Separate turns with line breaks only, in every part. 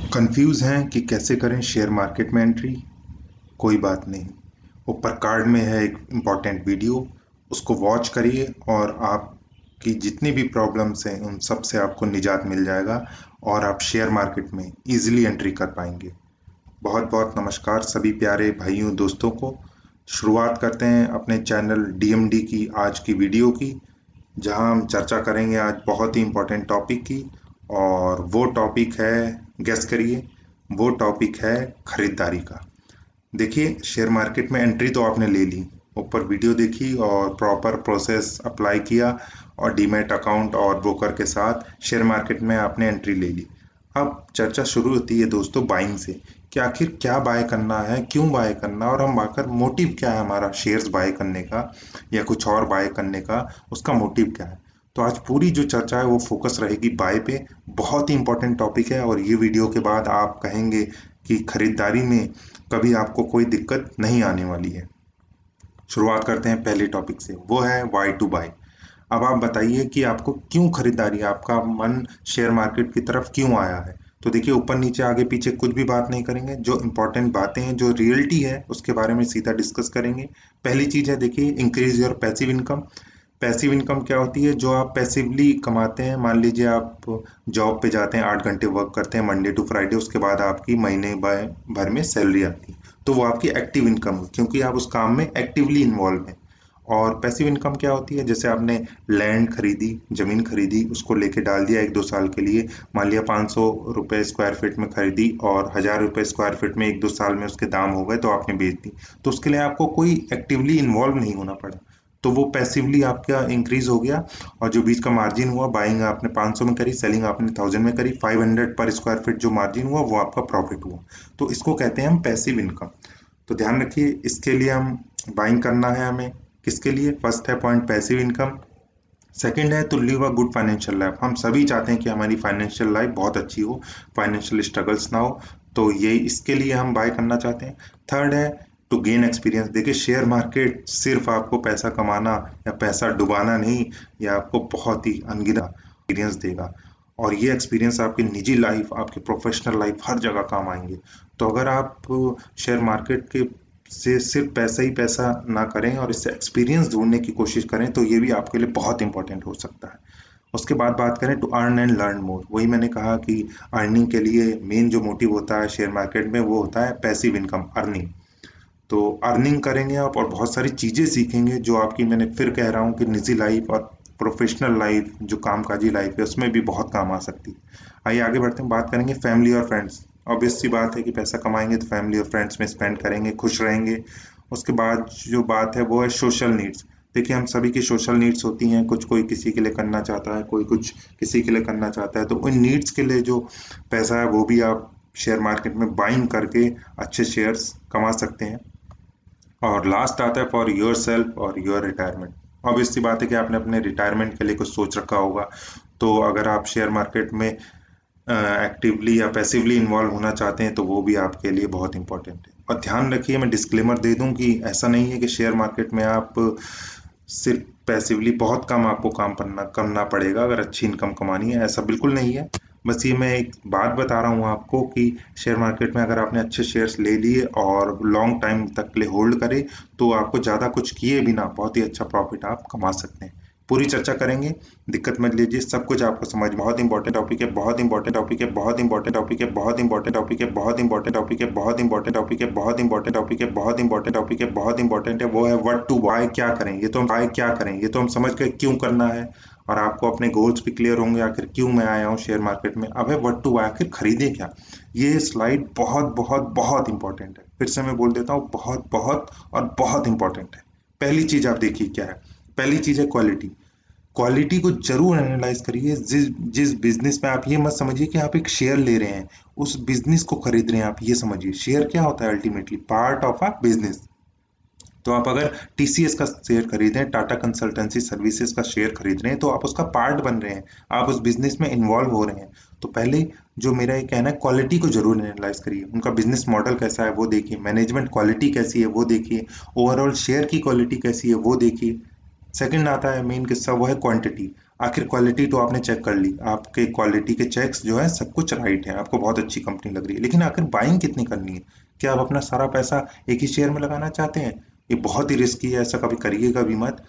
Confuse हैं कि कैसे करें शेयर मार्केट में एंट्री? कोई बात नहीं, ऊपर कार्ड में है एक इम्पॉर्टेंट वीडियो, उसको वॉच करिए और आपकी जितनी भी प्रॉब्लम्स हैं उन सब से आपको निजात मिल जाएगा और आप शेयर मार्केट में इजीली एंट्री कर पाएंगे। बहुत बहुत नमस्कार सभी प्यारे भाइयों दोस्तों को। शुरुआत करते हैं अपने चैनल डीएमडी की आज की वीडियो की, जहां हम चर्चा करेंगे आज बहुत ही इम्पोर्टेंट टॉपिक की। और वो टॉपिक है, गेस करिए, वो टॉपिक है खरीदारी का। देखिए, शेयर मार्केट में एंट्री तो आपने ले ली, ऊपर वीडियो देखी और प्रॉपर प्रोसेस अप्लाई किया और डीमैट अकाउंट और ब्रोकर के साथ शेयर मार्केट में आपने एंट्री ले ली। अब चर्चा शुरू होती है दोस्तों बाइंग से कि आखिर क्या बाय करना है, क्यों बाय करना, और हम आकर मोटिव क्या है हमारा शेयर्स बाय करने का या कुछ और बाय करने का, उसका मोटिव क्या है। तो आज पूरी जो चर्चा है वो फोकस रहेगी बाय पे। बहुत ही इंपॉर्टेंट टॉपिक है और ये वीडियो के बाद आप कहेंगे कि खरीदारी में कभी आपको कोई दिक्कत नहीं आने वाली है। शुरुआत करते हैं पहले टॉपिक से, वो है वाई टू बाय। अब आप बताइए कि आपको क्यों खरीदारी, आपका मन शेयर मार्केट की तरफ क्यों आया है। तो देखिए, ऊपर नीचे आगे पीछे कुछ भी बात नहीं करेंगे, जो इंपॉर्टेंट बातें हैं, जो रियलिटी है उसके बारे में सीधा डिस्कस करेंगे। पहली चीज है, देखिए, increase your passive income. Passive income क्या होती है? जो आप पैसिवली कमाते हैं। मान लीजिए आप जॉब पे जाते हैं, 8 घंटे वर्क करते हैं मंडे टू फ्राइडे, उसके बाद आपकी महीने भर में सैलरी आती है, तो वो आपकी एक्टिव इनकम है क्योंकि आप उस काम में एक्टिवली इन्वॉल्व हैं। और पैसिव इनकम क्या होती है? जैसे आपने लैंड खरीदी, जमीन खरीदी, उसको लेके डाल दिया 1-2 साल के लिए। मान लिया 500 रुपये स्क्वायर फीट में खरीदी और 1000 रुपये स्क्वायर फीट में 1-2 साल में उसके दाम हो गए तो आपने बेच दी। तो उसके लिए आपको कोई एक्टिवली इन्वॉल्व नहीं होना पड़ा, तो वो पैसिवली आपका इंक्रीज हो गया। और जो बीच का मार्जिन हुआ, बाइंग आपने 500 में करी, सेलिंग आपने 1000 में करी, 500 पर स्क्वायर फीट जो मार्जिन हुआ वो आपका प्रॉफिट हुआ। तो इसको कहते हैं हम पैसिव इनकम। तो ध्यान रखिए, इसके लिए हम बाइंग करना है हमें। किसके लिए? फर्स्ट है पॉइंट पैसिव इनकम। सेकंड है to live a good financial life. हम सभी चाहते हैं कि हमारी फाइनेंशियल लाइफ बहुत अच्छी हो, फाइनेंशियल स्ट्रगल्स ना हो, तो ये इसके लिए हम बाय करना चाहते हैं। थर्ड है टू गेन एक्सपीरियंस। देखिए, शेयर मार्केट सिर्फ आपको पैसा कमाना या पैसा डुबाना नहीं, ये आपको बहुत ही अनगिनत एक्सपीरियंस देगा और ये एक्सपीरियंस आपकी निजी लाइफ, आपकी प्रोफेशनल लाइफ, हर जगह काम आएंगे। तो अगर आप शेयर मार्केट के से सिर्फ पैसा ही पैसा ना करें और इससे एक्सपीरियंस ढूंढने की कोशिश करें, तो ये भी आपके लिए बहुत इंपॉर्टेंट हो सकता है। उसके बाद बात करें to earn and learn more. वही मैंने कहा कि अर्निंग के लिए मेन जो मोटिव होता है शेयर मार्केट में वो होता है पैसिव इनकम, अर्निंग। तो अर्निंग करेंगे आप और बहुत सारी चीजें सीखेंगे जो आपकी, मैंने फिर कह रहा हूँ कि निजी लाइफ और प्रोफेशनल लाइफ, जो कामकाजी लाइफ है, उसमें भी बहुत काम आ सकती है। आइए आगे बढ़ते हैं, बात करेंगे फैमिली और फ्रेंड्स। ऑब्वियस सी बात है कि पैसा कमाएंगे तो फैमिली और फ्रेंड्स में स्पेंड करेंगे, खुश रहेंगे। उसके बाद जो बात है वो है सोशल नीड्स। देखिए, हम सभी की सोशल नीड्स होती हैं, कुछ कोई किसी के लिए करना चाहता है, कोई कुछ किसी के लिए करना चाहता है, तो उन नीड्स के लिए जो पैसा है वो भी आप शेयर मार्केट में बाइंग करके अच्छे शेयर्स कमा सकते हैं। और लास्ट आता है फॉर योर सेल्फ और योर रिटायरमेंट। ऑब्वियस सी बात है कि आपने अपने रिटायरमेंट के लिए कुछ सोच रखा होगा, तो अगर आप शेयर मार्केट में एक्टिवली या पैसिवली इन्वॉल्व होना चाहते हैं तो वो भी आपके लिए बहुत इंपॉर्टेंट है। और ध्यान रखिए, मैं डिस्क्लेमर दे दूं कि ऐसा नहीं है कि शेयर मार्केट में आप सिर्फ पैसिवली, बहुत कम आपको काम करना पड़ेगा अगर अच्छी इनकम कमानी है, ऐसा बिल्कुल नहीं है। बस ये मैं एक बात बता रहा हूँ आपको कि शेयर मार्केट में अगर आपने अच्छे शेयर्स ले लिए और लॉन्ग टाइम तक के लिए होल्ड करे, तो आपको ज़्यादा कुछ किए बिना बहुत ही अच्छा प्रॉफिट आप कमा सकते हैं। पूरी चर्चा करेंगे, दिक्कत मत लीजिए, सब कुछ आपको समझ। बहुत इंपॉर्टेंट टॉपिक है, बहुत इंपॉर्टेंट टॉपिक है, बहुत इंपॉर्टेंट टॉपिक है, बहुत इंपॉर्टेंट टॉपिक है, बहुत इंपॉर्टेंट टॉपिक है, बहुत इंपॉर्टेंट टॉपिक है, बहुत इंपॉर्टेंट टॉपिक है, बहुत इंपॉर्टेंट टॉपिक है, बहुत इंपॉर्टेंट है। वो है व्हाट टू बाय। क्या करें, ये तो हम बाय क्या करें, ये तो हम समझ गए क्यों करना है और आपको अपने गोल्स भी क्लियर होंगे, आखिर क्यों मैं आया हूँ शेयर मार्केट में। अब है व्हाट टू बाय, आखिर खरीदे क्या। ये स्लाइड बहुत बहुत बहुत इंपॉर्टेंट है, फिर से मैं बोल देता हूँ, बहुत बहुत और बहुत इंपॉर्टेंट है। पहली चीज आप देखिए क्या है। पहली चीज है क्वालिटी। क्वालिटी को जरूर एनालाइज करिए। जिस जिस बिजनेस में आप ये मत समझिए कि आप एक शेयर ले रहे हैं, उस बिजनेस को खरीद रहे हैं। आप ये समझिए शेयर क्या होता है, ultimately part of a business. तो आप अगर टीसीएस का शेयर खरीद रहे हैं, टाटा कंसल्टेंसी सर्विसेज का शेयर खरीद रहे हैं, तो आप उसका पार्ट बन रहे हैं, आप उस बिजनेस में इन्वॉल्व हो रहे हैं। तो पहले जो मेरा ये कहना है, क्वालिटी को जरूर एनालाइज करिए। उनका बिजनेस मॉडल कैसा है वो देखिए, मैनेजमेंट क्वालिटी कैसी है वो देखिए, ओवरऑल शेयर की क्वालिटी कैसी है वो देखिए। सेकंड आता है मेन किस्सा, वो है क्वांटिटी। आखिर क्वालिटी तो आपने चेक कर ली, आपके क्वालिटी के चेक्स जो है सब कुछ राइट है, आपको बहुत अच्छी कंपनी लग रही है, लेकिन आखिर बाइंग कितनी करनी है? क्या आप अपना सारा पैसा एक ही शेयर में लगाना चाहते हैं? ये बहुत ही रिस्की है, ऐसा कभी करिएगा भी मत,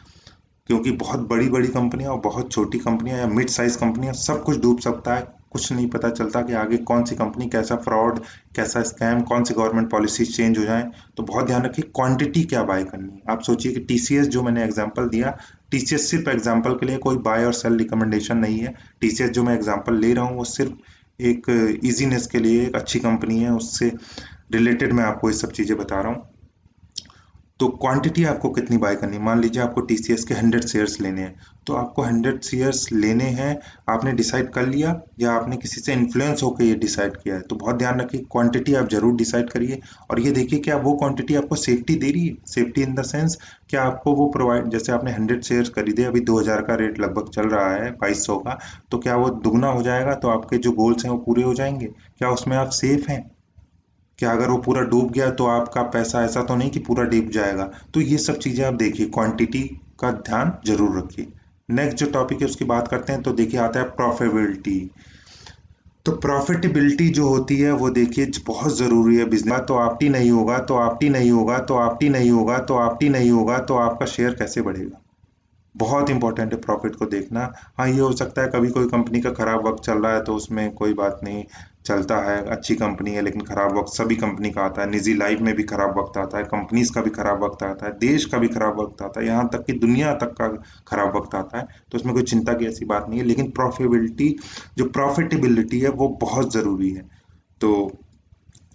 क्योंकि बहुत बड़ी बड़ी कंपनियां और बहुत छोटी कंपनियां या मिड साइज कंपनियां सब कुछ डूब सकता है। कुछ नहीं पता चलता कि आगे कौन सी कंपनी कैसा फ्रॉड, कैसा स्कैम, कौन सी गवर्नमेंट पॉलिसी चेंज हो जाए। तो बहुत ध्यान रखिए क्वांटिटी क्या बाय करनी है। आप सोचिए कि टीसीएस जो मैंने एग्जांपल दिया, टीसीएस सिर्फ एग्जांपल के लिए, कोई बाय और सेल रिकमेंडेशन नहीं है। टीसीएस जो मैं एग्जांपल ले रहा हूँ वो सिर्फ एक इजीनेस के लिए एक अच्छी कंपनी है, उससे रिलेटेड मैं आपको ये सब चीजें बता रहा हूँ। तो क्वांटिटी आपको कितनी बाय करनी है? मान लीजिए आपको टीसीएस के 100 शेयर्स लेने हैं, तो आपको 100 शेयर्स लेने हैं, आपने डिसाइड कर लिया या आपने किसी से इन्फ्लुएंस होकर ये डिसाइड किया है? तो बहुत ध्यान रखिए क्वांटिटी आप जरूर डिसाइड करिए, और ये देखिए क्या वो क्वांटिटी आपको सेफ्टी दे रही है। सेफ्टी इन द सेंस, क्या आपको वो प्रोवाइड, जैसे आपने 100 शेयर्स खरीदे, अभी 2000 का रेट लगभग चल रहा है, 2200 का, तो क्या वो दुगना हो जाएगा? तो आपके जो गोल्स हैं वो पूरे हो जाएंगे? क्या उसमें आप सेफ हैं? क्या अगर वो पूरा डूब गया तो आपका पैसा ऐसा तो नहीं कि पूरा डूब जाएगा? तो ये सब चीजें आप देखिए, क्वांटिटी का ध्यान जरूर रखिए। नेक्स्ट जो टॉपिक है उसकी बात करते हैं, तो देखिए आता है प्रॉफिटेबिलिटी। तो प्रॉफिटेबिलिटी जो होती है वो देखिए बहुत जरूरी है बिजनेस। तो आपकी नहीं होगा, तो आपकी नहीं होगा, तो आपकी नहीं होगा, तो आपकी नहीं होगा, तो आपका शेयर कैसे बढ़ेगा? बहुत इंपॉर्टेंट है प्रॉफिट को देखना। हाँ, ये हो सकता है कभी कोई कंपनी का खराब वक्त चल रहा है तो उसमें कोई बात नहीं, चलता है, अच्छी कंपनी है, लेकिन खराब वक्त सभी कंपनी का आता है, निजी लाइफ में भी खराब वक्त आता है, कंपनीज का भी खराब वक्त आता है, देश का भी खराब वक्त आता है, यहाँ तक कि दुनिया तक का खराब वक्त आता है। तो उसमें कोई चिंता की ऐसी बात नहीं है, लेकिन प्रॉफिटेबिलिटी, जो प्रॉफिटेबिलिटी है वो बहुत जरूरी है। तो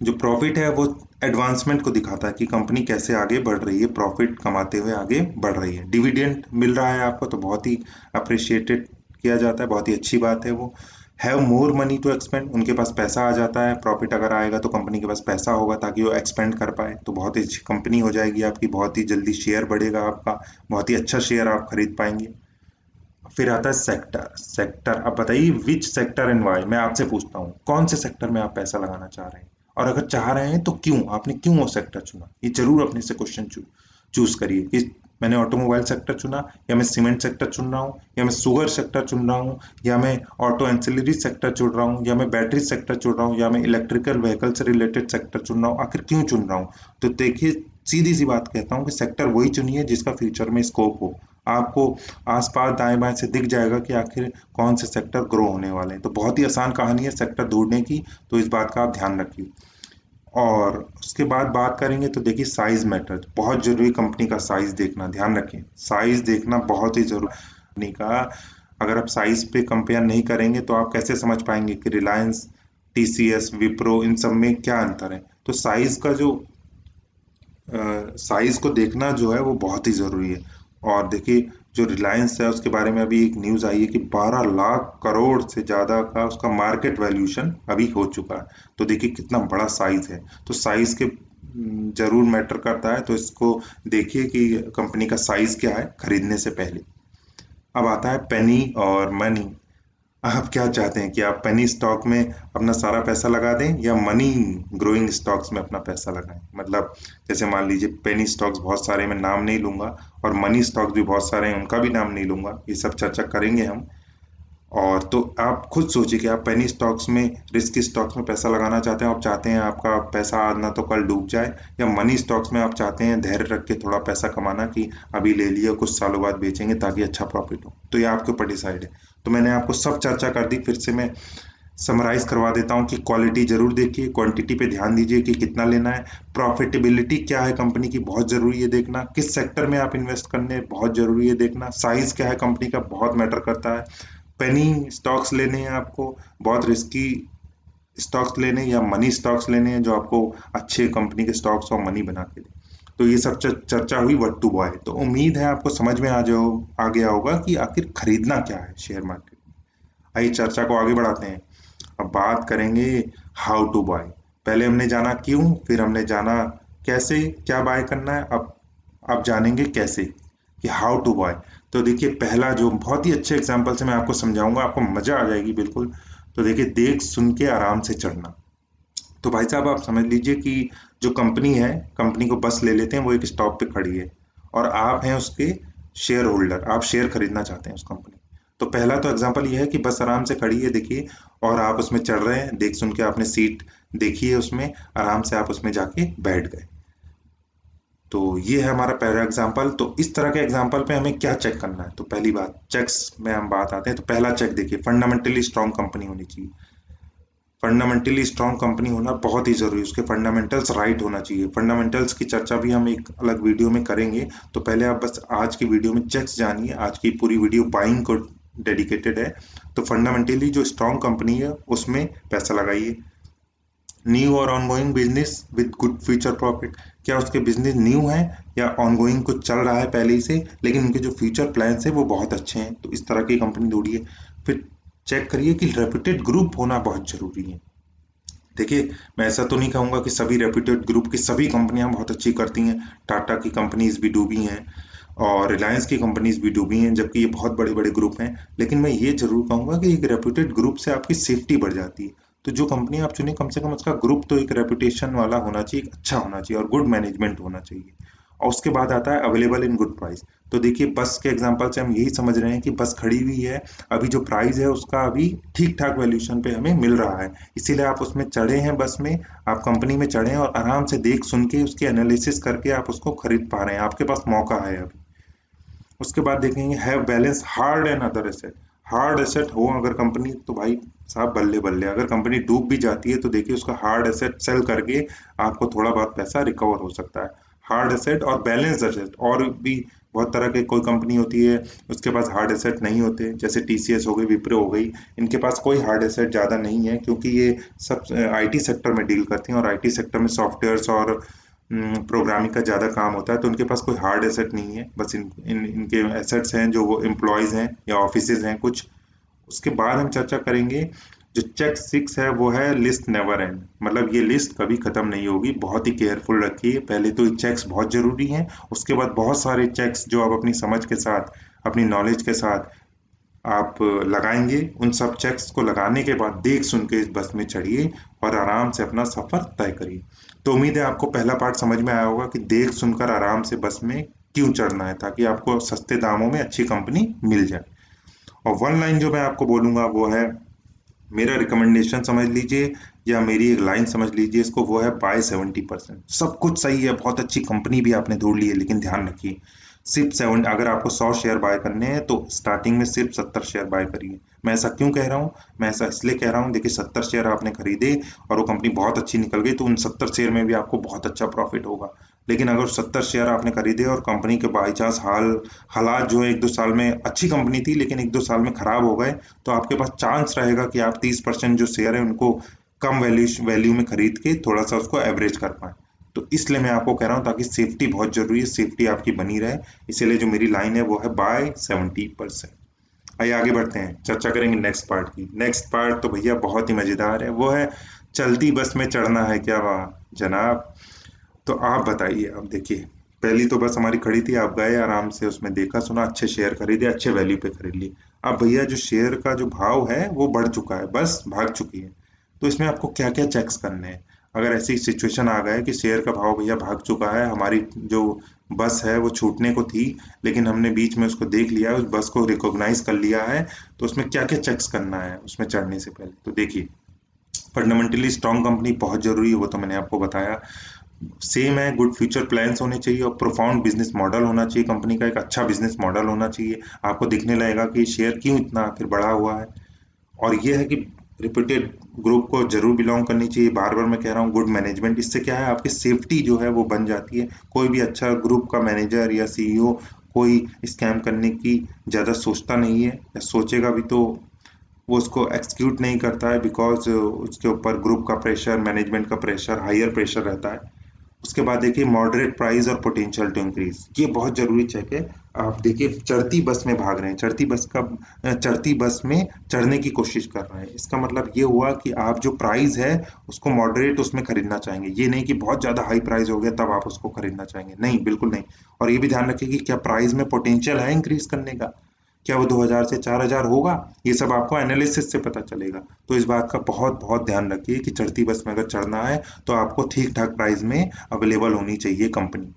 जो प्रॉफिट है वो एडवांसमेंट को दिखाता है कि कंपनी कैसे आगे बढ़ रही है, प्रॉफिट कमाते हुए आगे बढ़ रही है। डिविडेंड मिल रहा है आपको तो बहुत ही अप्रिशिएटेड किया जाता है, बहुत ही अच्छी बात है वो। Have more money to expend, उनके पास पैसा आ जाता है, प्रॉफिट अगर आएगा तो कंपनी के पास पैसा होगा ताकि वो एक्सपेंड कर पाए, तो बहुत ही अच्छी कंपनी हो जाएगी आपकी, बहुत ही जल्दी शेयर बढ़ेगा आपका, बहुत ही अच्छा शेयर आप खरीद पाएंगे। फिर आता है सेक्टर। सेक्टर, अब बताइए विच सेक्टर एंड वाई। मैं आपसे पूछता हूँ कौन से सेक्टर में आप पैसा लगाना चाह रहे हैं, और अगर चाह रहे हैं तो क्यों, आपने क्यों वो सेक्टर चुना? ये जरूर अपने से क्वेश्चन चूज करिए कि मैंने ऑटोमोबाइल सेक्टर चुना, या मैं सीमेंट सेक्टर चुन रहा हूँ, या मैं शुगर सेक्टर चुन रहा हूँ, या मैं ऑटो एंसिलरी सेक्टर चुन रहा हूँ, या मैं बैटरी सेक्टर चुन रहा हूँ, या मैं इलेक्ट्रिकल व्हीकल से रिलेटेड सेक्टर चुन रहा हूँ। आखिर क्यों चुन रहा हूँ? तो देखिए, सीधी सी बात कहता हूँ कि सेक्टर वही चुनिए जिसका फ्यूचर में स्कोप हो। आपको आसपास दाएं बाएं से दिख जाएगा कि आखिर कौन से सेक्टर ग्रो होने वाले हैं। तो बहुत ही आसान कहानी है सेक्टर ढूंढने की, तो इस बात का आप ध्यान रखिए। और उसके बाद बात करेंगे तो देखिए साइज मैटर, बहुत जरूरी कंपनी का साइज देखना, ध्यान रखें साइज देखना बहुत ही जरूरी कंपनी का। अगर आप साइज पे कंपेयर नहीं करेंगे तो आप कैसे समझ पाएंगे कि रिलायंस, टीसीएस, विप्रो, इन सब में क्या अंतर है? तो साइज का जो साइज को देखना जो है वो बहुत ही जरूरी है। और देखिए जो रिलायंस है उसके बारे में अभी एक न्यूज आई है कि 12 लाख करोड़ से ज्यादा का उसका मार्केट वैल्यूएशन अभी हो चुका है। तो देखिए कितना बड़ा साइज है, तो साइज के जरूर मैटर करता है। तो इसको देखिए कि कंपनी का साइज क्या है खरीदने से पहले। अब आता है पेनी और मनी। आप क्या चाहते हैं कि आप पेनी स्टॉक में अपना सारा पैसा लगा दें या मनी ग्रोइंग स्टॉक्स में अपना पैसा लगाएं? मतलब जैसे मान लीजिए पेनी स्टॉक्स बहुत सारे, मैं नाम नहीं लूंगा, और मनी स्टॉक्स भी बहुत सारे हैं, उनका भी नाम नहीं लूंगा, ये सब चर्चा करेंगे हम। और तो आप खुद सोचिए कि आप पेनी स्टॉक्स में, रिस्क स्टॉक्स में पैसा लगाना चाहते हैं, आप चाहते हैं आपका पैसा आज ना तो कल डूब जाए, या मनी स्टॉक्स में आप चाहते हैं धैर्य रख के थोड़ा पैसा कमाना कि अभी ले लिया कुछ सालों बाद बेचेंगे ताकि अच्छा प्रॉफिट हो। तो ये आपके ऊपर डिसाइड है। तो मैंने आपको सब चर्चा कर दी, फिर से मैं समराइज करवा देता हूँ कि क्वालिटी जरूर देखिए, क्वांटिटी पे ध्यान दीजिए कि कितना लेना है, प्रॉफिटेबिलिटी क्या है कंपनी की बहुत जरूरी है देखना, किस सेक्टर में आप इन्वेस्ट करने बहुत जरूरी है देखना, साइज क्या है कंपनी का बहुत मैटर करता है, पेनी स्टॉक्स लेने हैं आपको, बहुत रिस्की स्टॉक्स लेने हैं, या मनी स्टॉक्स लेने हैं जो आपको अच्छे कंपनी के स्टॉक्स और मनी बना के दे। तो ये सब चर्चा हुई व्हाट टू बाय। तो उम्मीद है आपको समझ में आ गया होगा कि आखिर खरीदना क्या है शेयर मार्केट में। आइए चर्चा को आगे बढ़ाते हैं। अब बात करेंगे हाउ टू बाय। पहले हमने जाना क्यों, फिर हमने जाना कैसे क्या बाय करना है, अब जानेंगे कैसे कि हाउ टू बाय। तो देखिए पहला जो बहुत ही अच्छे एग्जांपल से मैं आपको समझाऊंगा, आपको मजा आ जाएगी बिल्कुल। तो देखिए देख सुन के आराम से चढ़ना। तो भाई साहब आप समझ लीजिए कि जो कंपनी है, कंपनी को बस ले लेते हैं, वो एक स्टॉप पे खड़ी है और आप हैं उसके शेयर होल्डर, आप शेयर खरीदना चाहते हैं उस कंपनी। तो पहला तो एग्जांपल ये है कि बस आराम से खड़ी है देखिए, और आप उसमें चढ़ रहे हैं, देख सुन के आपने सीट देखी है, उसमें आराम से आप उसमें जाके बैठ गए। तो ये है हमारा पहला एग्जांपल। तो इस तरह के एग्जांपल पे हमें क्या चेक करना है? तो पहली बात, चेक्स में हम बात आते हैं। तो पहला चेक देखिए, फंडामेंटली स्ट्रांग कंपनी होनी चाहिए। फंडामेंटली स्ट्रांग कंपनी होना बहुत ही जरूरी है, उसके फंडामेंटल्स राइट होना चाहिए। फंडामेंटल्स की चर्चा भी हम एक अलग वीडियो में करेंगे। तो पहले आप बस आज की वीडियो में चेक्स जानिए। आज की पूरी वीडियो बाइंग को डेडिकेटेड है। तो फंडामेंटली जो स्ट्रांग कंपनी है उसमें पैसा लगाइए। न्यू और ongoing business with good future profit, क्या उसके बिजनेस न्यू है या ऑनगोइंग कुछ चल रहा है पहले ही से, लेकिन उनके जो फ्यूचर प्लान्स है वो बहुत अच्छे हैं, तो इस तरह की कंपनी ढूंढिए। फिर चेक करिए कि रेप्यूटेड ग्रुप होना बहुत जरूरी है। देखिए, मैं ऐसा तो नहीं कहूंगा कि सभी रेप्यूटेड ग्रुप की सभी कंपनियां बहुत अच्छी करती हैं। टाटा की कंपनीज भी डूबी हैं और रिलायंस की कंपनीज भी डूबी हैं, जबकि ये बहुत बड़े बड़े ग्रुप हैं। लेकिन मैं ये जरूर कहूंगा कि एक रेप्यूटेड ग्रुप से आपकी सेफ्टी बढ़ जाती है। तो जो कंपनी आप चुने, कम से कम उसका ग्रुप तो एक रेपुटेशन वाला होना चाहिए, एक अच्छा होना चाहिए और गुड मैनेजमेंट होना चाहिए। और उसके बाद आता है अवेलेबल इन गुड प्राइस। तो देखिए, बस के एग्जांपल से हम यही समझ रहे हैं कि बस खड़ी हुई है, अभी जो प्राइस है उसका अभी ठीक ठाक वैल्यूएशन पे हमें मिल रहा है, इसीलिए आप उसमें चढ़े हैं। बस में आप कंपनी में चढ़े हैं और आराम से देख सुन के उसकी एनालिसिस करके आप उसको खरीद पा रहे हैं, आपके पास मौका है अभी। उसके बाद देखेंगे have balance hard and other asset. Hard asset हो अगर कंपनी, तो भाई साहब बल्ले बल्ले। अगर कंपनी डूब भी जाती है तो देखिए उसका हार्ड एसेट सेल करके आपको थोड़ा बहुत पैसा रिकवर हो सकता है। हार्ड एसेट और बैलेंस एसेट, और भी बहुत तरह के, कोई कंपनी होती है उसके पास हार्ड एसेट नहीं होते, जैसे टीसीएस हो गई, विप्रो हो गई, इनके पास कोई हार्ड एसेट ज़्यादा नहीं है, क्योंकि ये सब आईटी सेक्टर में डील करती हैं और आईटी सेक्टर में सॉफ्टवेयर्स और प्रोग्रामिंग का ज़्यादा काम होता है, तो उनके पास कोई हार्ड एसेट नहीं है। बस इनके एसेट्स हैं जो वो एम्प्लॉयज हैं या ऑफिसेज हैं कुछ। उसके बाद हम चर्चा करेंगे, जो चेक 6 है वो है लिस्ट नेवर एंड। मतलब ये लिस्ट कभी खत्म नहीं होगी, बहुत ही केयरफुल रखिए। पहले तो ये चेक्स बहुत जरूरी हैं, उसके बाद बहुत सारे चेक्स जो आप अपनी समझ के साथ, अपनी नॉलेज के साथ आप लगाएंगे, उन सब चेक्स को लगाने के बाद देख सुन के इस बस में चढ़िए और आराम से अपना सफर तय करिए। तो उम्मीद है आपको पहला पार्ट समझ में आया होगा कि देख सुनकर आराम से बस में क्यों चढ़ना है, ताकि आपको सस्ते दामों में अच्छी कंपनी मिल जाए। और वन लाइन जो मैं आपको बोलूंगा वो है, मेरा रिकमेंडेशन समझ लीजिए या मेरी एक लाइन समझ लीजिए इसको, वो है बाय 70%। सब कुछ सही है, बहुत अच्छी कंपनी भी आपने ढूंढ ली है, लेकिन ध्यान रखिए सिर्फ 7, अगर आपको 100 शेयर बाय करने हैं तो स्टार्टिंग में सिर्फ 70 शेयर बाय करिए। मैं ऐसा क्यों कह रहा हूँ? मैं ऐसा इसलिए कह रहा हूँ, देखिए 70 शेयर आपने खरीदे और वो कंपनी बहुत अच्छी निकल गई, तो उन 70 शेयर में भी आपको बहुत अच्छा प्रॉफिट होगा। लेकिन अगर 70 शेयर आपने खरीदे और कंपनी के बाई चांस हालात जो है 1-2 साल में अच्छी कंपनी थी लेकिन 1-2 साल में खराब हो गए, तो आपके पास चांस रहेगा कि आप 30% जो शेयर है उनको कम वैल्यू में खरीद के थोड़ा सा उसको एवरेज कर पाए। तो इसलिए मैं आपको कह रहा हूँ, ताकि सेफ्टी बहुत जरूरी है, सेफ्टी आपकी बनी रहे, इसीलिए जो मेरी लाइन है वो है बाय 70%। आइए आगे बढ़ते हैं, चर्चा करेंगे नेक्स्ट पार्ट की। नेक्स्ट पार्ट तो भैया बहुत ही मजेदार है, वो है चलती बस में चढ़ना है क्या वहाँ जनाब? तो आप बताइए। अब देखिए, पहली तो बस हमारी खड़ी थी, आप गए आराम से उसमें देखा सुना, अच्छे शेयर खरीदे, अच्छे वैल्यू पे खरीद लिए। अब भैया जो शेयर का जो भाव है वो बढ़ चुका है, बस भाग चुकी है। तो इसमें आपको क्या क्या चेक्स करने हैं? अगर ऐसी सिचुएशन आ गए कि शेयर का भाव भैया भाग चुका है, हमारी जो बस है वो छूटने को थी, लेकिन हमने बीच में उसको देख लिया, उस बस को रिकॉग्नाइज कर लिया है, तो उसमें क्या क्या चेक्स करना है उसमें चढ़ने से पहले? तो देखिए, फंडामेंटली स्ट्रांग कंपनी बहुत जरूरी है, वो तो मैंने आपको बताया। सेम है, गुड फ्यूचर प्लान्स होने चाहिए और प्रोफाउंड बिजनेस मॉडल होना चाहिए, कंपनी का एक अच्छा बिजनेस मॉडल होना चाहिए। आपको दिखने लगेगा कि शेयर क्यों इतना आखिर बढ़ा हुआ है। और ये है कि रिप्यूटेड ग्रुप को जरूर बिलोंग करनी चाहिए। बार बार मैं कह रहा हूँ, गुड मैनेजमेंट, इससे क्या है आपकी सेफ्टी जो है वो बन जाती है। कोई भी अच्छा ग्रुप का मैनेजर या सीईओ कोई स्कैम करने की ज़्यादा सोचता नहीं है, या सोचेगा भी तो वो उसको एक्सक्यूट नहीं करता है, बिकॉज उसके ऊपर ग्रुप का प्रेशर, मैनेजमेंट का प्रेशर, हायर प्रेशर रहता है। उसके बाद देखिए, मॉडरेट प्राइस और पोटेंशियल टू इंक्रीज, ये बहुत जरूरी चेक है। आप देखिए, चढ़ती बस में भाग रहे हैं, चढ़ती बस में चढ़ने की कोशिश कर रहे हैं, इसका मतलब ये हुआ कि आप जो प्राइस है उसको मॉडरेट उसमें खरीदना चाहेंगे। ये नहीं कि बहुत ज्यादा हाई प्राइस हो गया तब आप उसको खरीदना चाहेंगे, नहीं, बिल्कुल नहीं। और ये भी ध्यान रखिए कि क्या प्राइस में पोटेंशियल है इंक्रीज करने का, क्या वो 2000 से 4000 होगा, ये सब आपको एनालिसिस से पता चलेगा। तो इस बात का बहुत बहुत ध्यान रखिए कि चढ़ती बस में अगर चढ़ना है तो आपको ठीक ठाक प्राइस में अवेलेबल होनी चाहिए कंपनी।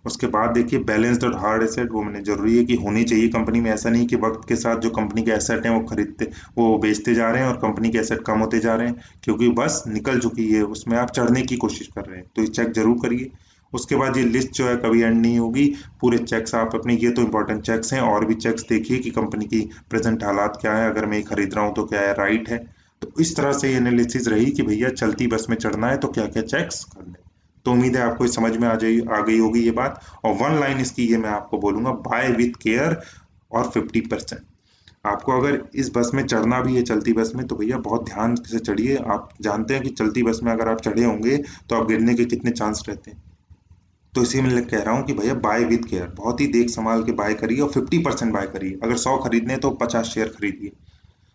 उसके बाद देखिए बैलेंस्ड और हार्ड एसेट, वो मैंने जरूरी है कि होनी चाहिए कंपनी में। ऐसा नहीं कि वक्त के साथ जो कंपनी के एसेट हैं वो बेचते जा रहे हैं और कंपनी के एसेट कम होते जा रहे हैं, क्योंकि बस निकल चुकी है, उसमें आप चढ़ने की कोशिश कर रहे हैं, तो ये चेक जरूर करिए। उसके बाद ये लिस्ट जो है कभी एंड नहीं होगी, पूरे चेक्स आप अपने, ये तो इंपॉर्टेंट चेक्स हैं, और भी चेक्स देखिए कि कंपनी की प्रेजेंट हालात क्या है, अगर मैं ये खरीद रहा हूँ तो क्या है राइट है। तो इस तरह से ये एनालिसिस रही कि भैया चलती बस में चढ़ना है तो क्या क्या चेक्स करने। तो उम्मीद है आपको समझ में आ गई होगी ये बात। और वन लाइन इसकी ये मैं आपको बोलूंगा, बाय विथ केयर और 50%। आपको अगर इस बस में चढ़ना भी है, चलती बस में, तो भैया बहुत ध्यान से चढ़िए। आप जानते हैं कि चलती बस में अगर आप चढ़े होंगे तो आप गिरने के कितने चांस रहते हैं। तो इसी में कह रहा हूँ कि भैया बाय विथ केयर, बहुत ही देख संभाल के बाय करिए और 50% बाय करिए। अगर 100 खरीदने तो 50 शेयर खरीदिए।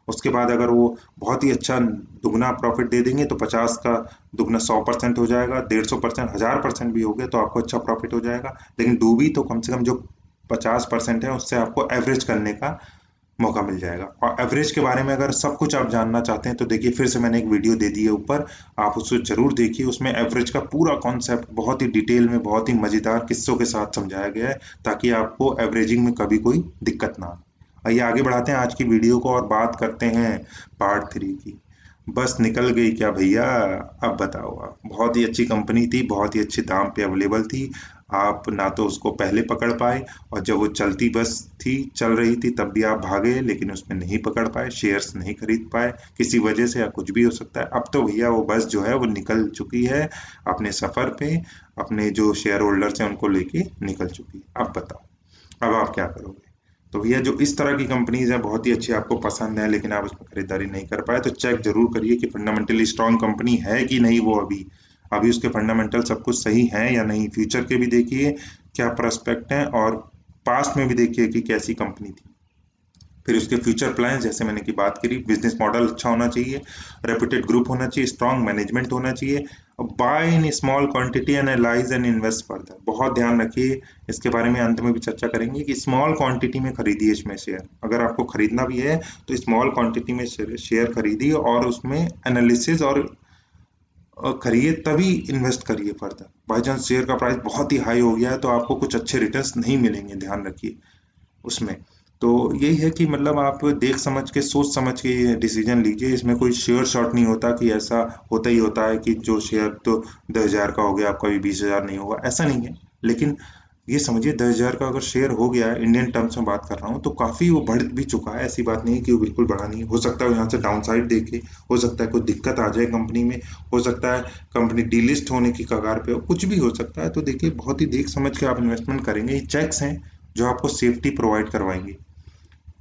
उसके बाद अगर वो बहुत ही अच्छा दुगना प्रॉफिट दे देंगे तो 50 का दुगना 100% हो जाएगा, 150%, 1000% भी हो गया तो आपको अच्छा प्रॉफिट हो जाएगा। लेकिन डूबी तो कम से कम जो 50% है उससे आपको एवरेज करने का मौका मिल जाएगा। और एवरेज के बारे में अगर सब कुछ आप जानना चाहते हैं तो देखिए फिर से मैंने एक वीडियो दे दी है ऊपर, आप उसको जरूर देखिए। उसमें एवरेज का पूरा कॉन्सेप्ट बहुत ही डिटेल में, बहुत ही मजेदार किस्सों के साथ समझाया गया है, ताकि आपको एवरेजिंग में कभी कोई दिक्कत ना आए। आइए आगे बढ़ाते हैं आज की वीडियो को और बात करते हैं पार्ट 3 की। बस निकल गई क्या भैया? अब बताओ आप। बहुत ही अच्छी कंपनी थी, बहुत ही अच्छे दाम पे अवेलेबल थी। आप ना तो उसको पहले पकड़ पाए, और जब वो चलती बस थी, चल रही थी, तब भी आप भागे, लेकिन उसमें नहीं पकड़ पाए, शेयर्स नहीं खरीद पाए किसी वजह से, या कुछ भी हो सकता है। अब तो भैया वो बस जो है वो निकल चुकी है अपने सफर पे, अपने जो शेयर होल्डर्स हैं उनको लेके निकल चुकी है। अब बताओ, अब आप क्या करोगे? तो भैया जो इस तरह की कंपनीज हैं, बहुत ही अच्छी, आपको पसंद है लेकिन आप उसमें खरीदारी नहीं कर पाए, तो चेक जरूर करिए कि फंडामेंटली स्ट्रांग कंपनी है कि नहीं। वो अभी अभी उसके फंडामेंटल सब कुछ सही है या नहीं। फ्यूचर के भी देखिए क्या प्रोस्पेक्ट हैं, और पास्ट में भी देखिए कि कैसी कंपनी थी। फिर उसके फ्यूचर प्लान, जैसे मैंने की बात करी, बिजनेस मॉडल अच्छा होना चाहिए, रेपुटेड ग्रुप होना चाहिए, स्ट्रांग मैनेजमेंट होना चाहिए, buy in small quantity, analyse and invest further. बहुत ध्यान रखिए, इसके बारे में अंत में भी चर्चा करेंगे कि स्मॉल क्वांटिटी में खरीदिए इसमें शेयर। अगर आपको खरीदना भी है तो स्मॉल क्वांटिटी में शेयर खरीदिए, और उसमें एनालिसिस और करिए, तभी इन्वेस्ट करिए फर्दर। बाई चांस शेयर का प्राइस बहुत ही हाई हो गया है तो आपको कुछ अच्छे रिटर्न्स नहीं मिलेंगे, ध्यान रखिए उसमें। तो यही है कि मतलब आप देख समझ के, सोच समझ के ये डिसीजन लीजिए। इसमें कोई श्योर शॉट नहीं होता कि ऐसा होता ही होता है कि जो शेयर तो 10,000 का हो गया आपका भी 20,000 नहीं होगा, ऐसा नहीं है। लेकिन ये समझिए 10,000 का अगर शेयर हो गया है, इंडियन टर्म्स में बात कर रहा हूँ, तो काफी वो बढ़ भी चुका है। ऐसी बात नहीं है कि वो बिल्कुल बढ़ा नहीं है। हो सकता है यहाँ से डाउन साइड देखे, हो सकता है कोई दिक्कत आ जाए कंपनी में, हो सकता है कंपनी डीलिस्ट होने की कगार पे हो, कुछ भी हो सकता है। तो देखिए बहुत ही देख समझ के आप इन्वेस्टमेंट करेंगे। ये चेक्स हैं जो आपको सेफ्टी प्रोवाइड करवाएंगे।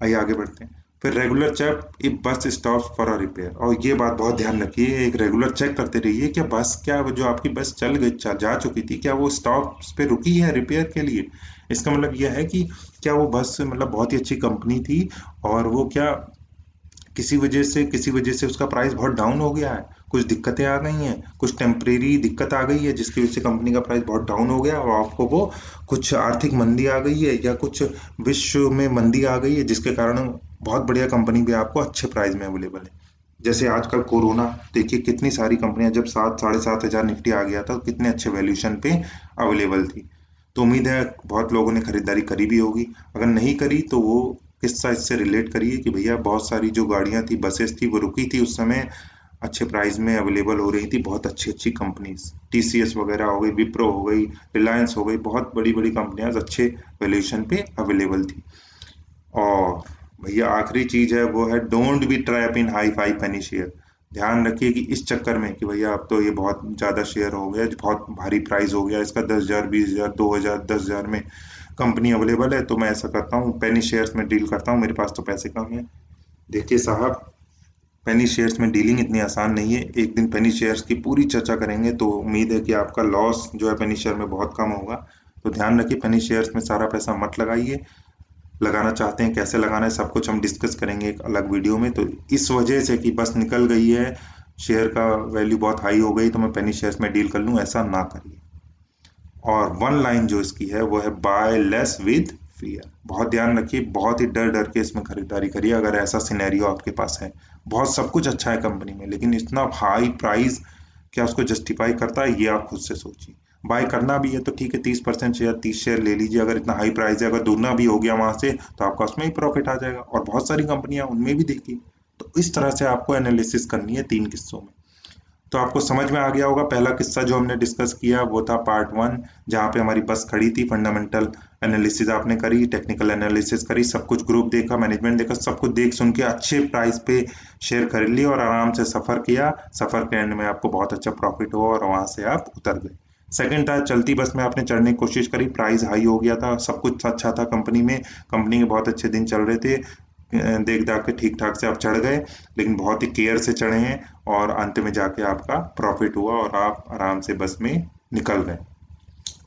आइए आगे बढ़ते हैं। फिर regular check if bus stops for a repair, और ये बात बहुत ध्यान रखिए, एक रेगुलर चेक करते रहिए कि बस, क्या वो जो आपकी बस चल गई, जा चुकी थी, क्या वो स्टॉप्स पे रुकी है रिपेयर के लिए। इसका मतलब यह है कि क्या वो बस मतलब बहुत ही अच्छी कंपनी थी, और वो क्या किसी वजह से उसका प्राइस बहुत डाउन हो गया है, कुछ दिक्कतें आ गई हैं, कुछ टेम्परेरी दिक्कत आ गई है जिसकी वजह से कंपनी का प्राइस बहुत डाउन हो गया, और आपको वो कुछ आर्थिक मंदी आ गई है, या कुछ विश्व में मंदी आ गई है जिसके कारण बहुत बढ़िया कंपनी भी आपको अच्छे प्राइस में अवेलेबल है। जैसे आजकल कोरोना, देखिए कितनी सारी कंपनियां, जब 7 साढ़े 7 हजार निफ्टी आ गया था तो कितने अच्छे वैल्यूएशन पे अवेलेबल थी। तो उम्मीद है बहुत लोगों ने खरीदारी करी भी होगी। अगर नहीं करी तो वो किस्सा इससे रिलेट करिए कि भैया बहुत सारी जो गाड़ियां थी, बसेस थी, वो रुकी थी उस समय, अच्छे प्राइस में अवेलेबल हो रही थी, बहुत अच्छी अच्छी कंपनीज, टीसीएस वगैरह हो गई, विप्रो हो गई, रिलायंस हो गई, बहुत बड़ी बड़ी कंपनियां अच्छे वैल्यूएशन पे अवेलेबल थी। और भैया आखिरी चीज है वो है, don't be trap in hi fi Penney share. ध्यान रखिए कि इस चक्कर में कि भैया अब तो ये बहुत ज्यादा शेयर हो गया, बहुत भारी प्राइस हो गया इसका, 10,000, 20,000, 2,000, 10,000 में कंपनी अवेलेबल है, तो मैं ऐसा करता हूँ पेनी शेयर्स में डील करता हूँ, मेरे पास तो पैसे कम है। देखिए साहब, पेनी शेयर्स में डीलिंग इतनी आसान नहीं है। एक दिन पेनी शेयर्स की पूरी चर्चा करेंगे तो उम्मीद है कि आपका लॉस जो है पेनी शेयर में बहुत कम होगा। तो ध्यान रखिए, पेनी शेयर्स में सारा पैसा मत लगाइए। लगाना चाहते हैं, कैसे लगाना है, सब कुछ हम डिस्कस करेंगे एक अलग वीडियो में। तो इस वजह से कि बस निकल गई है, शेयर का वैल्यू बहुत हाई हो गई तो मैं पेनी शेयर्स में डील कर लूँ, ऐसा ना करिए। और वन लाइन जो इसकी है वो है, बाय लेस विद फियर। बहुत ध्यान रखिए, बहुत ही डर डर के इसमें खरीदारी करिए अगर ऐसा सिनेरियो आपके पास है। बहुत सब कुछ अच्छा है कंपनी में, लेकिन इतना हाई प्राइस क्या उसको जस्टिफाई करता है, ये आप खुद से सोचिए। बाय करना भी है तो ठीक है, 30% शेयर 30 शेयर ले लीजिए, अगर इतना हाई प्राइस है, अगर दोगुना भी हो गया वहां से तो आपका उसमें ही प्रॉफिट आ जाएगा। और बहुत सारी कंपनियां उनमें भी देखिए। तो इस तरह से आपको एनालिसिस करनी है 3 किस्सों में। तो आपको समझ में आ गया होगा। पहला किस्सा जो हमने डिस्कस किया वो था पार्ट 1, जहाँ पे हमारी बस खड़ी थी, फंडामेंटल एनालिसिस आपने करी, टेक्निकल एनालिसिस करी, सब कुछ ग्रुप देखा, मैनेजमेंट देखा, सब कुछ देख सुन के अच्छे प्राइस पे शेयर खरीद लिया और आराम से सफर किया। सफर के एंड में आपको बहुत अच्छा प्रॉफिट हुआ और वहां से आप उतर गए। सेकंड था, चलती बस में आपने चढ़ने की कोशिश करी, प्राइस हाई हो गया था, सब कुछ अच्छा था कंपनी में, कंपनी के बहुत अच्छे दिन चल रहे थे, देख दाख के ठीक ठाक से आप चढ़ गए, लेकिन बहुत ही केयर से चढ़े हैं और अंत में जाके आपका प्रॉफिट हुआ और आप आराम से बस में निकल गए।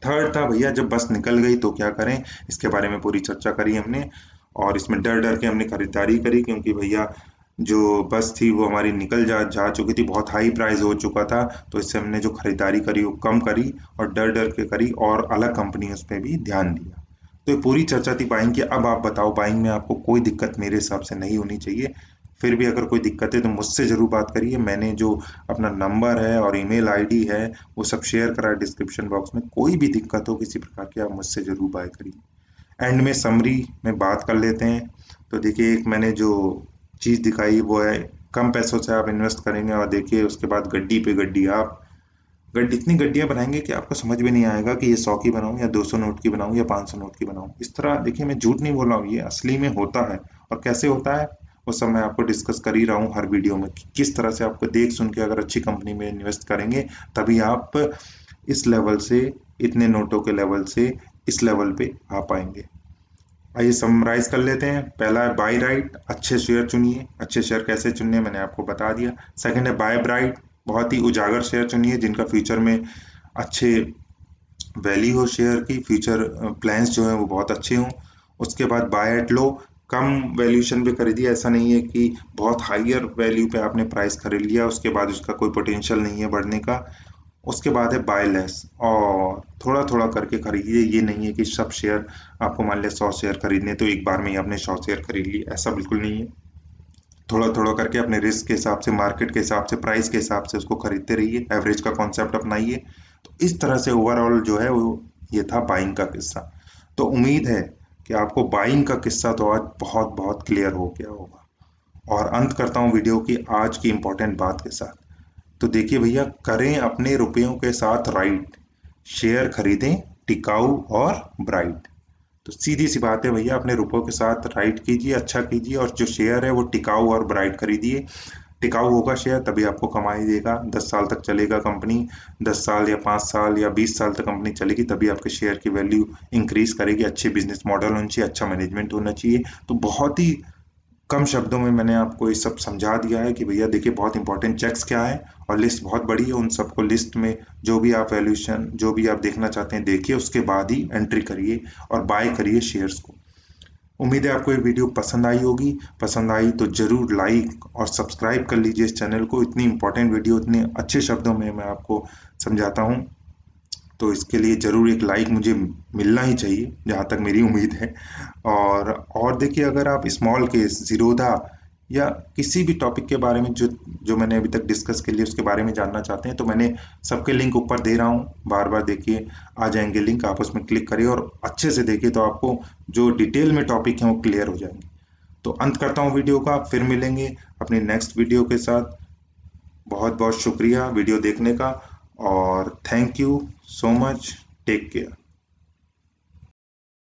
थर्ड था भैया, जब बस निकल गई तो क्या करें, इसके बारे में पूरी चर्चा करी हमने। और इसमें डर डर के हमने खरीदारी करी, क्योंकि भैया जो बस थी वो हमारी निकल जा चुकी थी, बहुत हाई प्राइस हो चुका था। तो इससे हमने जो खरीदारी करी वो कम करी और डर डर के करी और अलग कंपनी उस पर भी ध्यान दिया। तो ये पूरी चर्चा थी बाइंग की। अब आप बताओ, बाइंग में आपको कोई दिक्कत मेरे हिसाब से नहीं होनी चाहिए। फिर भी अगर कोई दिक्कत है तो मुझसे जरूर बात करिए। मैंने जो अपना नंबर है और ईमेल आईडी है वो सब शेयर करा है डिस्क्रिप्शन बॉक्स में। कोई भी दिक्कत हो किसी प्रकार की, आप मुझसे जरूर बाय करिए। एंड में समरी में बात कर लेते हैं। तो देखिए, एक मैंने जो चीज़ दिखाई वो है, कम पैसों से आप इन्वेस्ट करेंगे और देखिए उसके बाद गड्डी पे गड्डी, आप इतनी गड्डियां बनाएंगे कि आपको समझ में नहीं आएगा कि ये 100 की बनाऊं या 200 नोट की बनाऊं या 500 नोट की बनाऊं। इस तरह देखिए, मैं झूठ नहीं बोल रहा हूँ, ये असली में होता है। और कैसे होता है वो सब मैं आपको डिस्कस कर ही रहा हूँ हर वीडियो में, कि किस तरह से आपको देख सुन के अगर अच्छी कंपनी में इन्वेस्ट करेंगे तभी आप इस लेवल से, इतने नोटों के लेवल से इस लेवल पे आ पाएंगे। आइए समराइज कर लेते हैं। पहला है बाय राइट, अच्छे शेयर चुनिए। अच्छे शेयर कैसे चुनने मैंने आपको बता दिया। सेकंड है बाय ब्राइट, बहुत ही उजागर शेयर चुनिए जिनका फ्यूचर में अच्छे वैल्यू हो, शेयर की फ्यूचर प्लान्स जो हैं वो बहुत अच्छे हों। उसके बाद by at low, come valuation पे खरीदिए। ऐसा नहीं है कि बहुत हाइयर वैल्यू पे आपने प्राइस खरीद लिया उसके बाद उसका कोई पोटेंशियल नहीं है बढ़ने का। उसके बाद है बाय लेस, और थोड़ा थोड़ा करके खरीदिए। ये नहीं है कि सब शेयर, आपको मान लिया 100 शेयर खरीदने तो एक बार में ही आपने 100 शेयर खरीद लिए, ऐसा बिल्कुल नहीं है। थोड़ा थोड़ा करके अपने रिस्क के हिसाब से, मार्केट के हिसाब से, प्राइस के हिसाब से उसको खरीदते रहिए। एवरेज का कॉन्सेप्ट अपनाइए। तो इस तरह से ओवरऑल जो है वो ये था बाइंग का किस्सा। तो उम्मीद है कि आपको बाइंग का किस्सा तो आज बहुत बहुत क्लियर हो गया होगा। और अंत करता हूँ वीडियो की आज की इंपॉर्टेंट बात के साथ। तो देखिए भैया, करें अपने रुपयों के साथ राइट, शेयर खरीदें टिकाऊ और ब्राइट। तो सीधी सी बात है भैया, अपने रुपयों के साथ राइट कीजिए, अच्छा कीजिए, और जो शेयर है वो टिकाऊ और ब्राइट खरीदिए। टिकाऊ होगा शेयर तभी आपको कमाई देगा, 10 साल तक चलेगा कंपनी, 10 साल या 5 साल या 20 साल तक कंपनी चलेगी तभी आपके शेयर की वैल्यू इंक्रीज करेगी। अच्छे बिजनेस मॉडल होना चाहिए, अच्छा मैनेजमेंट होना चाहिए। तो बहुत ही कम शब्दों में मैंने आपको ये सब समझा दिया है कि भैया देखिए, बहुत इंपॉर्टेंट चेक्स क्या है, और लिस्ट बहुत बड़ी है। उन सबको लिस्ट में जो भी आप वैल्यूएशन, जो भी आप देखना चाहते हैं देखिए, उसके बाद ही एंट्री करिए और बाय करिए शेयर्स को। उम्मीद है आपको ये वीडियो पसंद आई होगी। पसंद आई तो जरूर लाइक और सब्सक्राइब कर लीजिए इस चैनल को। इतनी इंपॉर्टेंट वीडियो इतने अच्छे शब्दों में मैं आपको समझाता हूँ, तो इसके लिए ज़रूर एक लाइक मुझे मिलना ही चाहिए, जहाँ तक मेरी उम्मीद है। और देखिए, अगर आप स्मॉल केस, ज़ीरोधा या किसी भी टॉपिक के बारे में जो जो मैंने अभी तक डिस्कस के लिए उसके बारे में जानना चाहते हैं, तो मैंने सबके लिंक ऊपर दे रहा हूँ, बार बार देखिए आ जाएंगे लिंक, आप उसमें क्लिक करिए और अच्छे से देखिए, तो आपको जो डिटेल में टॉपिक हैं वो क्लियर हो जाएंगे। तो अंत करता हूँ वीडियो का, फिर मिलेंगे अपनी नेक्स्ट वीडियो के साथ। बहुत बहुत शुक्रिया वीडियो देखने का, और thank you so much. Take care.